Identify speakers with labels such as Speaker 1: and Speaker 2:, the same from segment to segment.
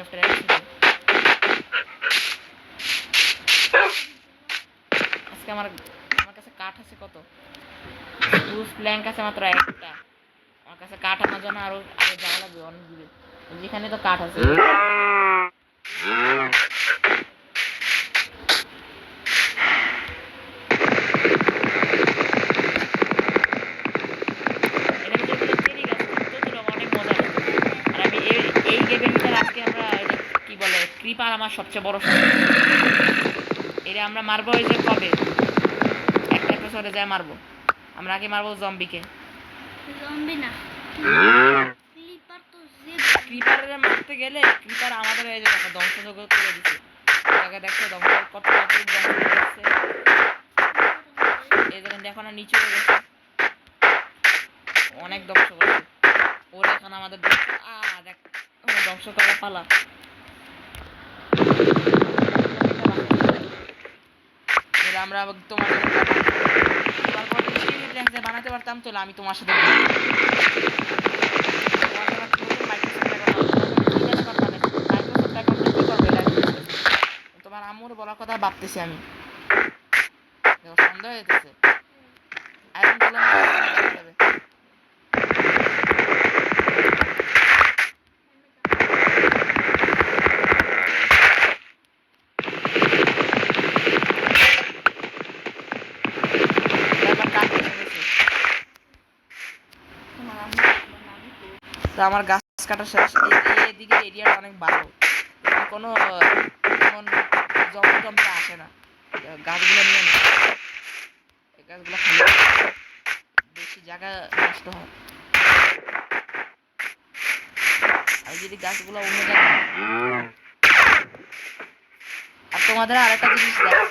Speaker 1: হেলিকপ্টারে আজকে আমার কাছে কাঠ আছে কত? স্প্রুস প্ল্যাঙ্ক আছে মাত্র একটা। আমার কাছে কাঠ আনার জন্য আরো যাওয়া লাগবে অনেক দূরে। যেখানে তো কাঠ আছে। এই গেমের ভিতরে আজকে আমরা কি বলে ক্রিপার আমার সবচেয়ে বড় এটা আমরা মারবো এই যে কবে একটা এপিসোডে যায় মারবো। আমরা আগে মারবো জম্বিকে।
Speaker 2: জম্বি না ক্রিপার তো
Speaker 1: ক্রিপারে মারতে গেলে ক্রিপার আমাদের এই যে দেখো ধ্বংস করে দিচ্ছে। আগে দেখছো ধ্বংস কত ধ্বংস করছে। এই দেখেন দেখো না নিচে পড়ে গেছে। অনেক ধ্বংস করছে। ওর এখন আমাদের দেখ ধ্বংস করে পালা। আমরা তোমাদের বানাতে পারতাম তো আমি তোমার সাথে তোমার আম্মুর বলার কথা ভাবতেছি আমি। সন্দেহ হইতেছে তো আমার গাছ কাটা শেষ। এদিকে এরিয়াটা অনেক ভালো, কোনো এমন জম্বি টম্বি আসে না। গাছগুলো নিয়ে নি, গাছগুলো খালি বেশি জায়গা নষ্ট হয়। আর যদি গাছগুলো অন্য জায়গায় আর তোমাদের আরেকটা জিনিস দেখো,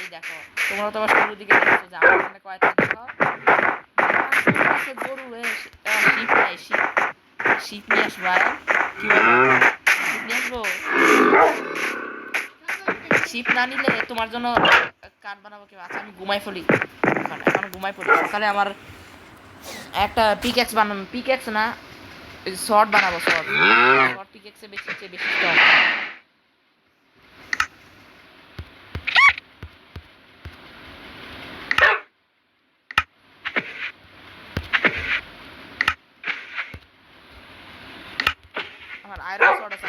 Speaker 1: এই দেখো তোমরা তো আবার শুরুর দিকে দেখছো যে আমার এখানে কয়েকটা দেখো গরু শিপ নাই, শিপ নিয়ে আসবো। কি বলো শিপ নিয়ে আসবো? শিপ না নিলে তোমার জন্য কাঠ বানাবো কেউ? আচ্ছা আমি ঘুমাই ফেলি, এখন ঘুমাই পড়ি। সকালে আমার একটা পিক্যাক্স বানাবো, পিক্যাক্স না শর্ট বানাবো। শর্ট পিক্যাক্সে বেশি স্ট্রং। আমার আয়রন শর্ট আছে,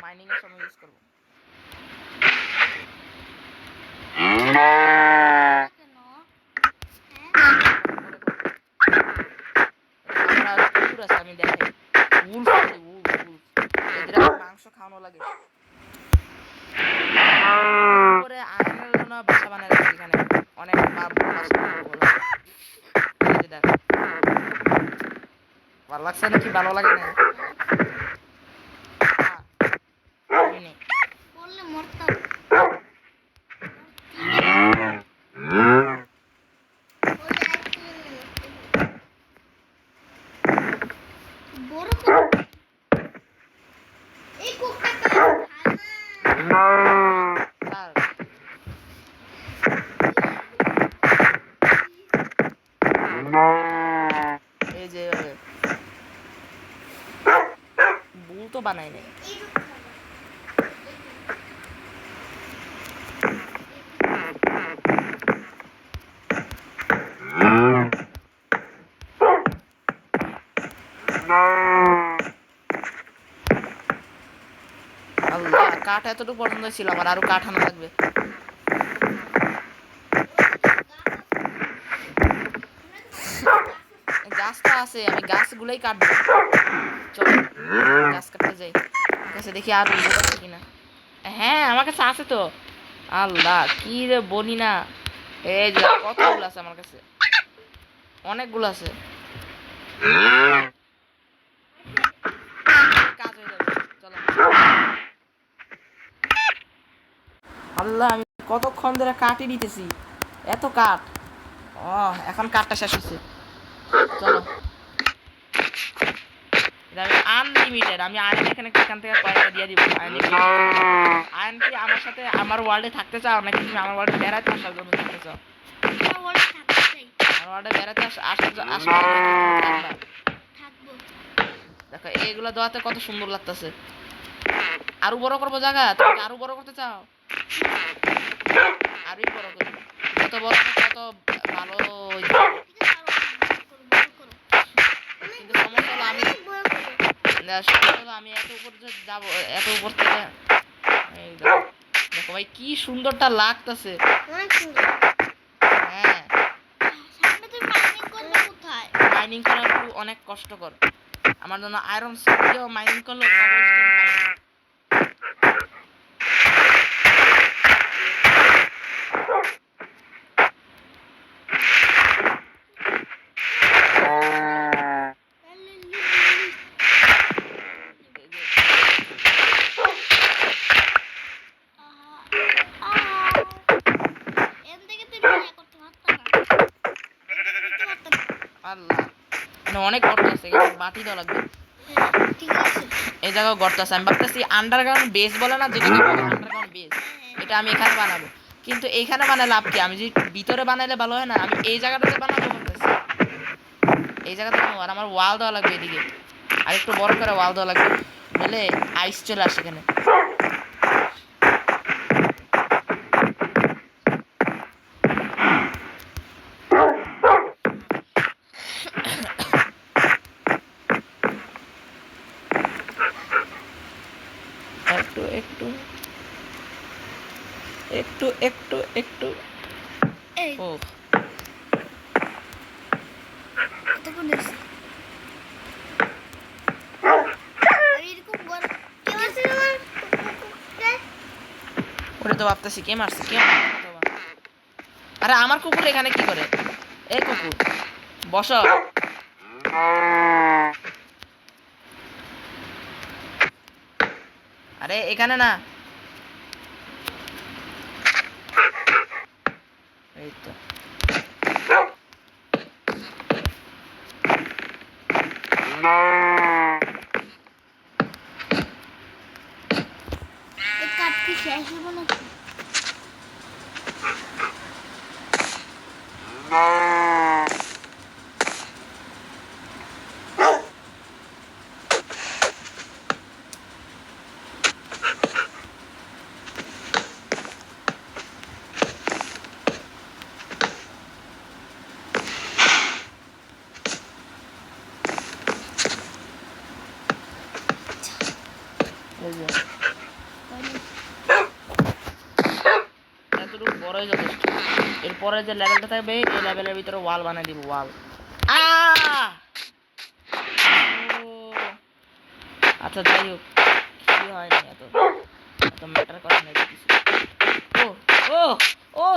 Speaker 1: মাইনিং এর সময় ইউজ করব। আমি দেখাই এদের মাংস খাওয়ানো লাগে। আয়রনের জন্য বাসা বানায় রাখছি এখানে অনেক ভালো লাগছে নাকি ভালো লাগে না? এই যে বুল তো বানাই নাই। আল্লাহ কাঠ এতটুকু পছন্দ ছিল আমার, আরো কাঠ আনা লাগবে। গাছ তো আছে, আমি গাছগুলোই কাটবো। চলো গাছ কাটতে যাই। আমার কাছে দেখি আর উঠে আছে কিনা। হ্যাঁ আমার কাছে আছে তো। আল্লাহ কি রে বলি না, এই যে কতগুলো আছে আমার কাছে, অনেকগুলো আছে। কাজ হয়ে যাবে, চলো। আল্লাহ আমি কতক্ষণ ধরে কাটই দিতেছি, এত কাঠ। ও এখন কাঠটা শেষ হচ্ছে, চলো। আমি আনলিমিটেড, আমি আয়ন এখানে এখান থেকে কয়েকটা দিয়ে দিব। আয়ন কি আমার সাথে আমার ওয়ার্ল্ডে থাকতে চাও নাকি তুমি আমার ওয়ার্ল্ডে বেড়াতে আসার জন্য থাকতে চাও? আমার ওয়ার্ল্ডে বেড়াতে আসার থাকবো। দেখো এইগুলা দেওয়াতে কত সুন্দর লাগতেছে। আরো বড় করবো জায়গা, তুমি কি আরো বড় করতে চাও? আরোই বড় করবো, যত বড় হবে তত ভালো হইতে পারে। কিন্তু সমস্যা হলো আমি সমস্যা হলো আমি এত উপর যে যাবো, এত উপর থেকে এই দেখো দেখো ভাই কি সুন্দরটা লাগতেছে।
Speaker 2: অনেক সুন্দর।
Speaker 1: হ্যাঁ
Speaker 2: সামনে তুমি মাইনিং করবে কোথায়?
Speaker 1: মাইনিং করা একটু অনেক কষ্টকর আমার জন্য। আয়রন সিটিও মাইনিং করলে কবলস্টোন পাই না। এই যে
Speaker 2: এখান থেকে তুমি ইয়ে করতে পারতা না। এখান থেকে দিতে পারতা না।
Speaker 1: আল্লাহ, এখানে অনেক গর্ত আছে, এখানে মাটি দেওয়া লাগবে।
Speaker 2: হ্যাঁ, ঠিক আছে।
Speaker 1: এই জায়গায় গর্ত আছে, আমি ভাবতেছি আন্ডারগ্রাউন্ড বেস বলে না, যেটাকে বলে আন্ডারগ্রাউন্ড বেস, এটা আমি এখানে বানাবো। কিন্তু এইখানে বানালে লাভ কি? আমি যদি ভিতরে বানাইলে ভালো হয় না? আমি এই জায়গাটাতে বানাবো ভাবতেছি, এই জায়গাতে বানাবো। আর আমার ওয়াল দেওয়া লাগবে এদিকে, আর একটু বড় করে ওয়াল দেওয়া লাগবে, নাহলে আইস চলে আসে এখানে। একটু একটু একটু একটু একটু
Speaker 2: এই
Speaker 1: ও
Speaker 2: এতক্ষণ হয়েছে। আর এরকম বড় কে মারছে আমার কুকুরকে?
Speaker 1: ওটা তো ভাবতেছি কে মারছে, কে মারছে অথবা। আরে আমার কুকুর এখানে কি করে? এই কুকুর বস। আরে এখানে না, এই তো
Speaker 2: এই কাঠ কি শেষ হবো নাকি?
Speaker 1: এই যে এতটুকু বড়ই যথেষ্ট। এরপরে যে লেভেলটা থাকবে এই লেভেলের ভিতরে ওয়াল বানাই দিব, ওয়াল। আচ্ছা যাই হোক, কি হয় না, এত এত ম্যাটার করে না কিছু। ও ও ও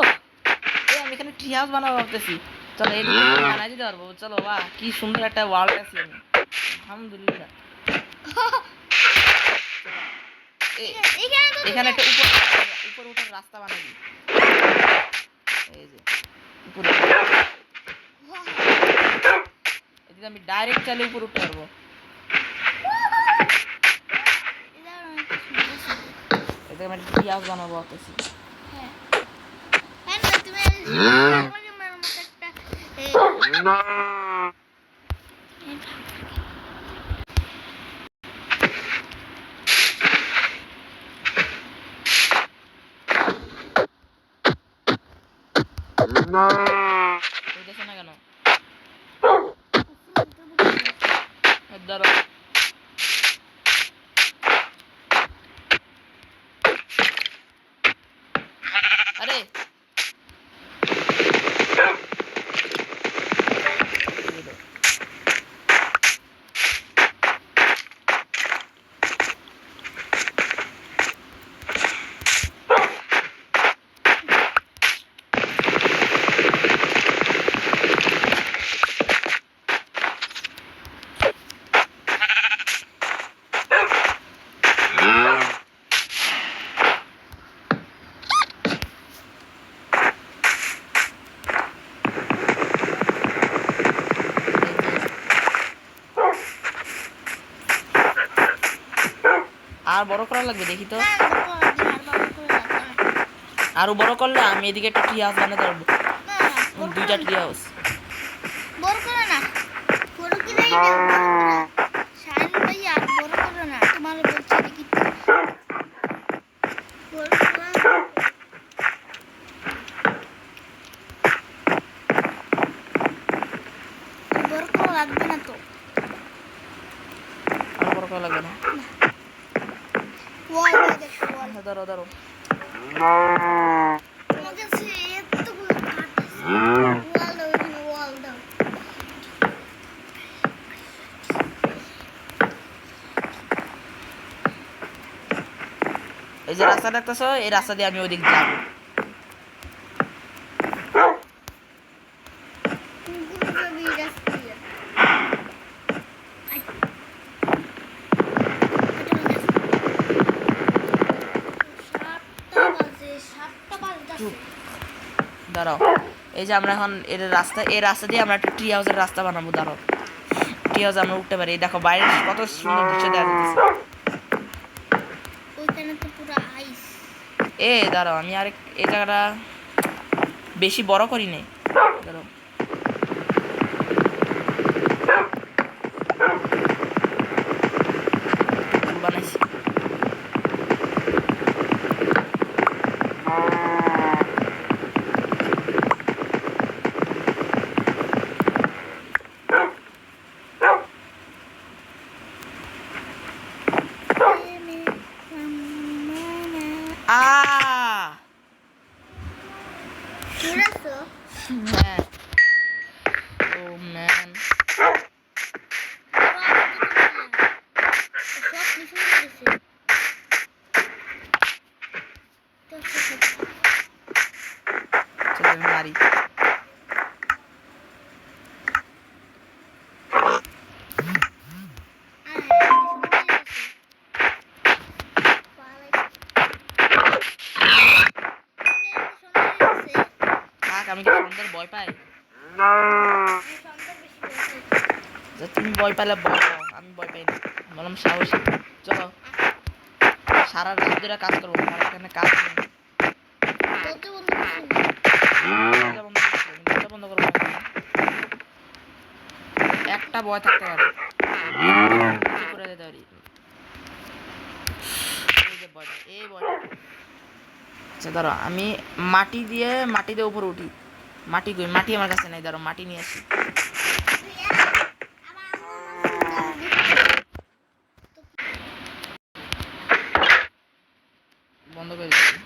Speaker 1: এই আমি এখানে ট্রি হাউস বানাবো ভাবতেছি। চলো এই বানাই দিতে পারবো। চলো বাহ, কি সুন্দর একটা ওয়ার্ল্ড আছি আমি, আলহামদুলিল্লাহ। এখানে একটা উপর উঠার রাস্তা বানাই দিই। এই যে উপরে এদিকে আমি ডাইরেক্ট চাইলে উপর উঠতে পারবো। এদিকে আমি ট্রি হাউস বানাবো ভাবতেছি। হইতেছে না কেন? ধরো আরে আর বড় করা লাগবে দেখি তো। আরো বড় করলে আমি এদিকে একটা ট্রি হাউস বানাতে পারবো, দুইটা ট্রি হাউস।
Speaker 2: বড় করে না, বড় করে লাগবে না তো।
Speaker 1: আর বড় করা লাগবে না।
Speaker 2: ওয়াল দেখো ওয়াল।
Speaker 1: ধরো ধরো।
Speaker 2: তোমার কাছে এতগুলো কাঠ আছে। ওয়াল দাও এখানে ওয়াল দাও।
Speaker 1: এই যে রাস্তা দেখতেছো, এই রাস্তা দিয়ে আমি ওইদিক যাবো।
Speaker 2: কুকুর যাবি রাস্তা দিয়ে। সাতটা বাজে।
Speaker 1: দাঁড়াও, এই যে আমরা এখন এই রাস্তা দিয়ে আমরা একটা ট্রি হাউসের রাস্তা বানাবো। দাঁড়াও, ট্রি হাউস আমরা উঠতে পারি। এই দেখো বাইরে কত সুন্দর দৃশ্য দেখা যাচ্ছে।
Speaker 2: ওইখানে তো পুরো আইস।
Speaker 1: দাঁড়াও, আমি আর এই জায়গাটা বেশি বড় করি নাই। দাঁড়াও, বানাইছি। হ্যাঁ, ও ম্যান, মারি। আমি কি সন্ধ্যার ভয় পাই? তুমি ভয় পাইলে ভয় পাও, আমি ভয় পাই না। বললাম সাহসী। চলো, সারা রাত ধরে কাজ করবো। আমার এখানে কাজ নেই। বন্ধ করবো। একটা ভয় থাকতে পারে, করে দিতে পারি। এই ভয়টা। আচ্ছা ধরো, আমি মাটি দিয়ে উপরে উঠি। মাটি কই? মাটি আমার কাছে নাই। ধরো মাটি নিয়ে আসি। বন্ধ করে দিচ্ছি।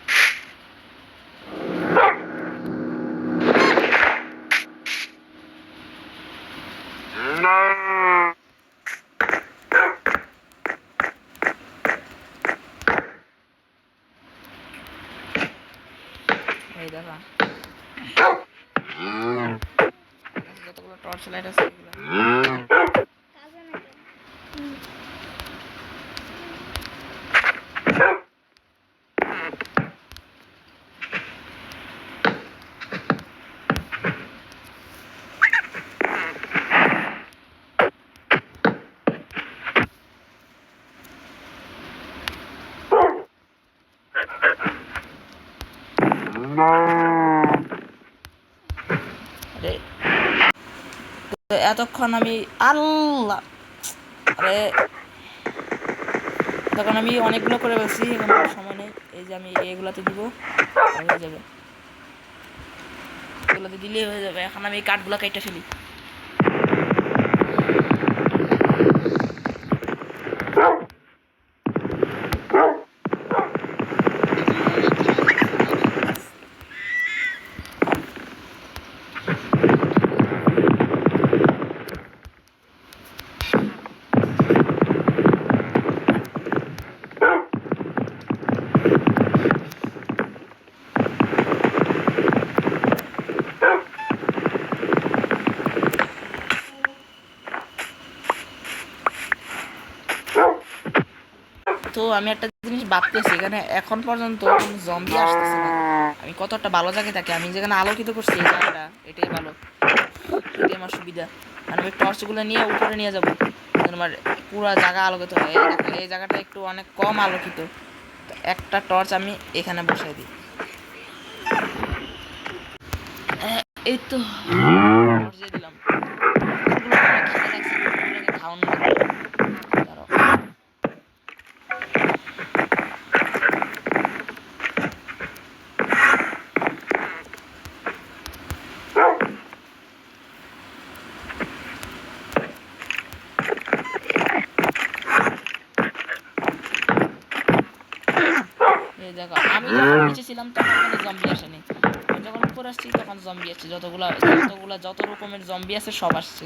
Speaker 1: এই দেখো যতগুলো টর্চ লাইট আছে এতক্ষণ আমি আল্লাহ আরে তখন আমি অনেকগুলো করে বলছি। এখন আমার সময় নেই। এই যে আমি এগুলাতে দিব, হয়ে যাবে। এগুলোতে দিলেই হয়ে যাবে। এখন আমি এই কাঠগুলো কেটে ফেলি। তো আমি একটা জিনিস ভাবতেছি, এখানে এখন পর্যন্ত কোনো জম্বি আসতেছে না। আমি কতটা ভালো জায়গায় থাকি। আমি যেখানে আলোকিত করছি এই জায়গাটা, এটাই ভালো, এটাই আমার সুবিধা। মানে আমি টর্চগুলো নিয়ে উপরে নিয়ে যাবো, আমার পুরো জায়গা আলোকিত হয়। এই দেখো, এই জায়গাটা একটু অনেক কম আলোকিত। একটা টর্চ আমি এখানে বসাই দিই। এই তো টর্চ দিয়ে দিলাম। খাওয়ানো দেখো আমি যখন নিচে ছিলাম তখন কোনো জম্বি আসেনি, আমি যখন উপরে আসছি তখন জম্বি আসছে, যত রকমের জম্বি আছে সব আসছে।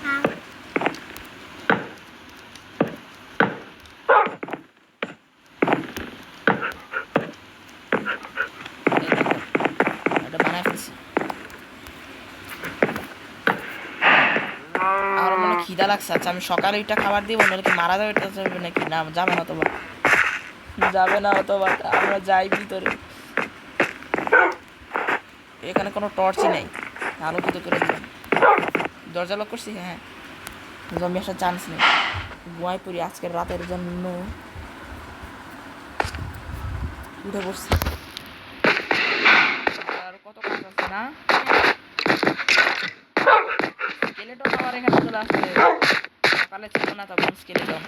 Speaker 2: হ্যাঁ
Speaker 1: এই দেখো এটা বানায় ফেলছি। আর মনে খিদা লাগছে, আচ্ছা আমি সকালে এটা খাবার দিব, নাহলে কি মারা যাবে, এটা যাবে নাকি? না যাবে না, অথবা যাবে না, অথবা আমরা যাই ভিতরে। এখানে কোনো টর্চই নেই, আলোকিত করে দিলাম। দরজা লক করছি, হ্যাঁ জম্বি আসার চান্স নেই। ঘুমাই পড়ি আজকের রাতের জন্য, উঠে পড়ছি। আর কত কাজ আছে না, স্কেলেটন আবার এখানে চলে আসছে। সকালে ছিল না তখন স্কেলেটন।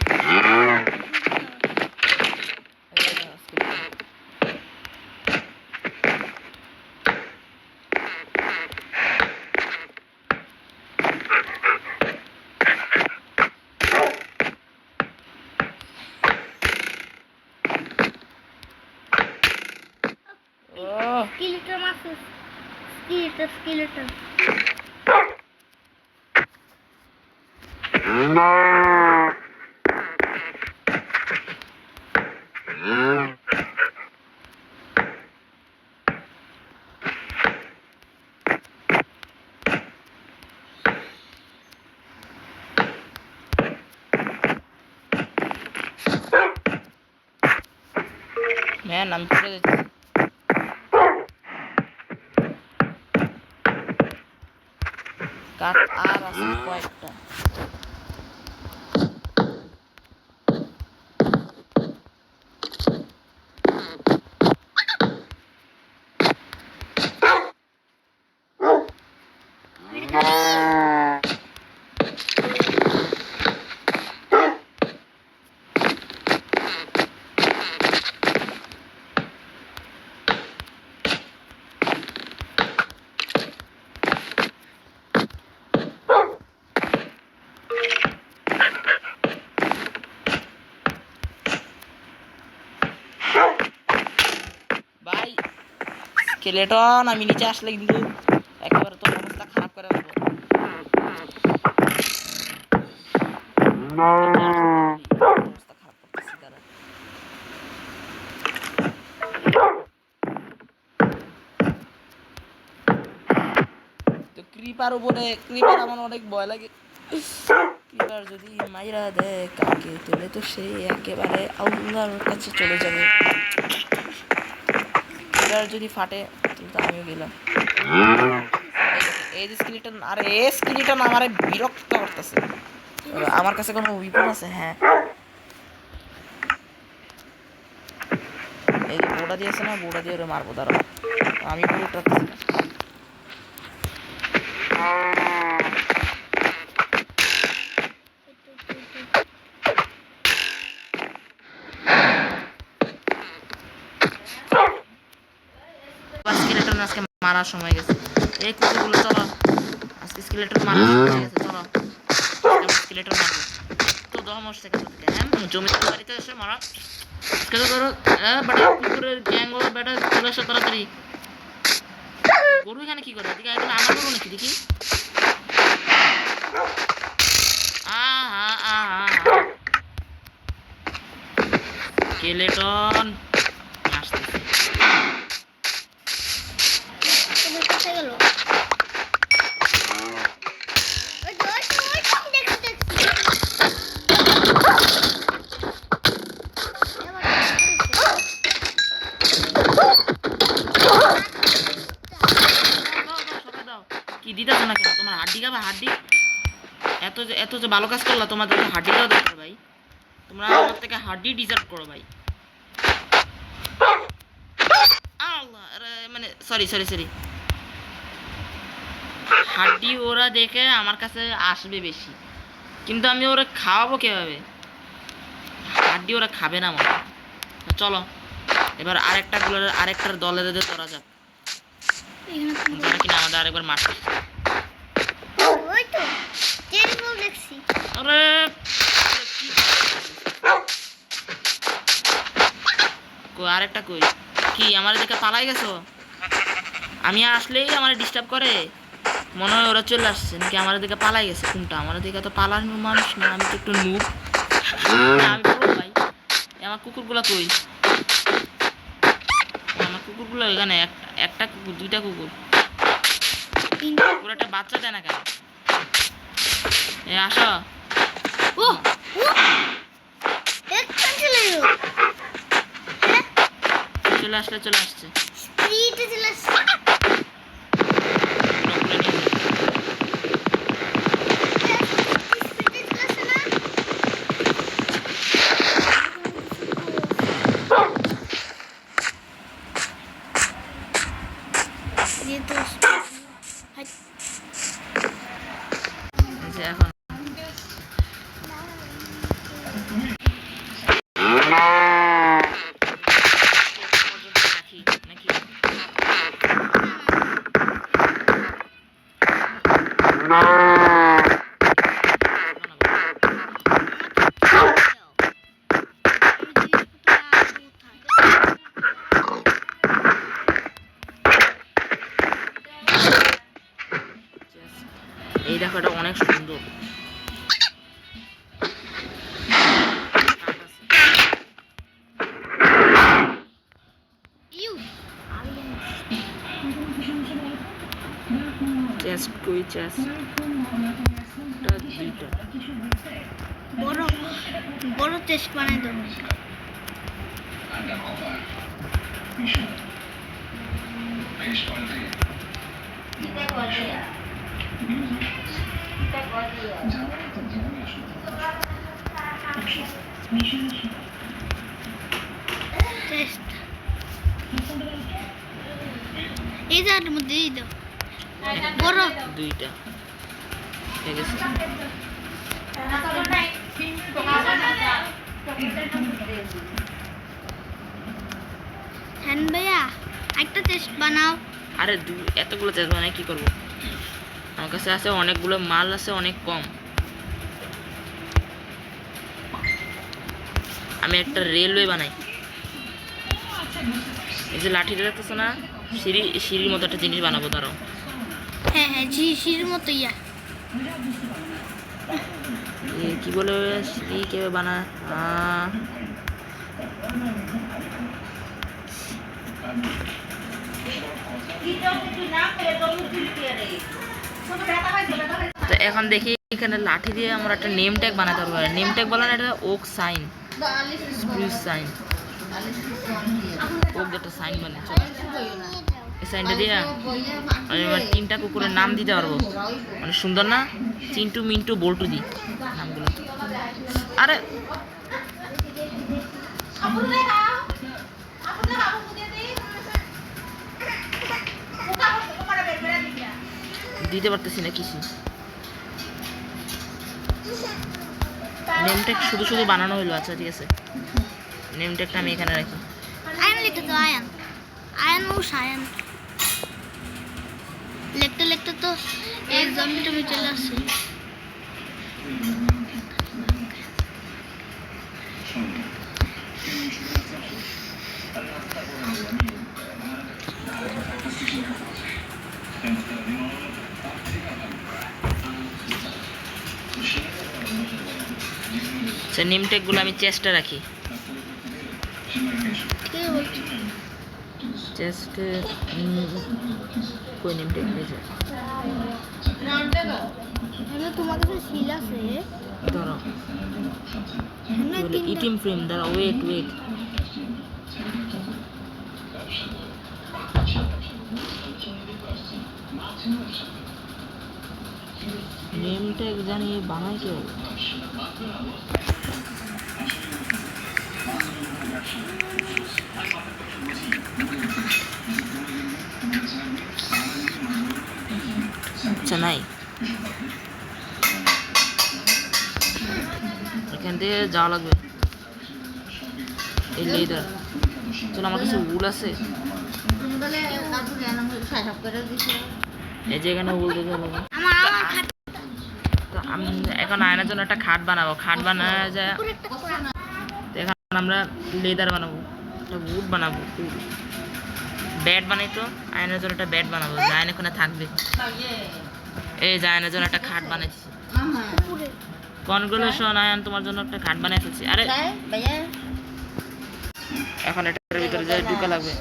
Speaker 1: ও
Speaker 2: স্কেলেটন আছে, স্কেলেটন
Speaker 1: ম্যান আমি পড়ে যাচ্ছি। কাঠ আর আছে কয়েকটা। ভাই স্কেলেটন আমি নিচে আসলে কিন্তু একেবারে তোর অবস্থা খারাপ করে দেবো। অবস্থা খারাপ করতেছি দাঁড়া। তো ক্রিপার উপরে, ক্রিপার আমার অনেক ভয় লাগে। ক্রিপার যদি মাইরা দেয় কাকে, তাহলে তো সে একেবারে আল্লাহর কাছে চলে যাবে। ক্রিপার যদি ফাটে তাহলে তো আমিও গেলাম। এই যে স্কেলেটন, আরে এই স্কেলেটন আমারে বিরক্ত করতেছে। আমার কাছে কোনো উইপন আছে? হ্যাঁ এই যে বোড়া দিয়েছে না, বোড়া দিয়ে ওরে মারবো, দাঁড়াও আমি পুরো উঠাচ্ছি। স্কেলেটন আজকে মারার সময় গেছে। এই কুকুরগুলো চলো, আজকে স্কেলেটন মারার সময় গেছে, চলো স্কেলেটন মারবো। তো 10 মাস থেকে হ্যাঁ জমিতে বাড়িতে এসে মারা কেটে ধরো। বেটা কুকুরের গ্যাং ও বেটা চলে আসো তাড়াতাড়ি। গরু এখানে কি করে? এদিকে এগুলো আমার গরু নাকি দেখি। আহা আহা স্কেলেটন আসতেছে।
Speaker 2: তুমি কোথায় গেল? ওই তো, আমি দেখছি।
Speaker 1: কি দিতেছ না কেন? তোমার হাড্ডি খাবা? হাড্ডি এত যে ভালো কাজ করলা, তোমাদের তো হাড্ডিটাও দরকার ভাই। তোমরা আমার থেকে হাড্ডি ডিজার্ভ করো ভাই। আল্লাহ, মানে সরি সরি সরি, হাড্ডি ওরা দেখে আমার কাছে আসবে বেশি, কিন্তু আমি ওরা খাওয়াবো কিভাবে? হাড্ডি ওরা খাবে না মনে। চলো এবার আরেকটার দলের ধরা যাক, যারা কিনা আমাদের আরেকবার মারতে।
Speaker 2: ওই তো চেরি ফুল দেখছি।
Speaker 1: আরে কই আরেকটা কই কি আমার দিকে পালাই গেছো আমি আসলেই আমার ডিস্টার্ব করে মনে হয় ওরা চলে আসছে নাকি আমার দিকে পালাই গেছে কোনটা আমার দিকে তো পালানোর মানুষ না আমি তো একটু নুব আমি বলবো ভাই আমার কুকুরগুলো কই আমার কুকুরগুলো এখানে একটা কুকুর দুইটা কুকুর পুরো একটা বাচ্চা দেয় না কেন এ আসো
Speaker 2: ও একটা চলে এলো।
Speaker 1: চলে আসছে
Speaker 2: স্পিডে চলে আসছে। স্পিডে চলে আসছে না? ये तो हाय
Speaker 1: এই যে এখন রাখি নাকি এই দেখো এটা অনেক সুন্দর
Speaker 2: ইউ
Speaker 1: চেস্ট কই চেস্ট দুইটা
Speaker 2: বড় বড় টেস্ট বানাই দাও। টেস্ট এই জায়গাটার মধ্যে দিয়ে দাও। বড়
Speaker 1: দুইটা ঠিক আছে
Speaker 2: হ্যান ভাইয়া একটা টেস্ট বানাও।
Speaker 1: আরে এতগুলো চেস্ট বানাই কি করবো আমার কাছে আছে অনেকগুলো মাল আছে অনেক কম আমি একটা রেলওয়ে বানাই এই যে লাঠিটা দেখতেছো না সিঁড়ির মতো একটা জিনিস বানাবো দাঁড়াও
Speaker 2: হ্যাঁ হ্যাঁ সিঁড়ির মতো ইয়া
Speaker 1: কি বলে সিঁড়ি কেউ বানায় তো এখন দেখি এখানে লাঠি দিয়ে আমরা একটা নেম ট্যাগ বানাতে পারবো নেম ট্যাগ বলে না এটা oak sign spruce sign oak একটা সাইন বানিয়ে চলো এই সাইনটা দিয়ে আমি এবার 3টা কুকুরের নাম দিতে পারবো মানে সুন্দর না চিন্টু মিন্টু বল্টু দি নামগুলো আরে দিতে পারতেছি না কিছু নেম ট্যাগ শুধু শুধু বানানো হলো আচ্ছা ঠিক আছে নেম ট্যাগটা আমি এখানে রাখি
Speaker 2: আয়ন লিখতে তো আয়ন আয়ন ও সায়ন লিখতে লিখতে তো এক জমিটা में চলে আসছে।
Speaker 1: আচ্ছা নেম ট্যাগগুলো আমি চেস্টে রাখি
Speaker 2: কে বলছে
Speaker 1: চেস্টে কই নেম ট্যাগ আছে
Speaker 2: হ্যালো তোমার কাছে সিল আছে
Speaker 1: ধরো
Speaker 2: হ্যাঁ
Speaker 1: বলে ইটিম ফ্রেম দাঁড়া ওয়েট নেম ট্যাগ জানি বানায় কেউ আচ্ছা নাই এখান থেকে যাওয়া লাগবে এই লেদার চলো আমার কাছে উল আছে এই যে এখানে উল দিতে হবে
Speaker 2: আমার খাতা
Speaker 1: তো আমি এখন আয়নার জন্য একটা খাট বানাবো, খাট বানানো যায়।
Speaker 2: উপরে একটা করা।
Speaker 1: এখন আমরা লেদার বানাবো, একটা উড বানাবো, ব্যাট বানাই তো আয়নার জন্য একটা ব্যাট বানাবো, জায়ন এখানে থাকবে। এই জায়নের জন্য একটা খাট বানাইছি।
Speaker 2: উপরে।
Speaker 1: কনগ্রেচুলেশন আয়ান, তোমার জন্য একটা খাট বানাই ফেলছি। আরে এখন এটার ভিতরে যে ঢুকা লাগবে।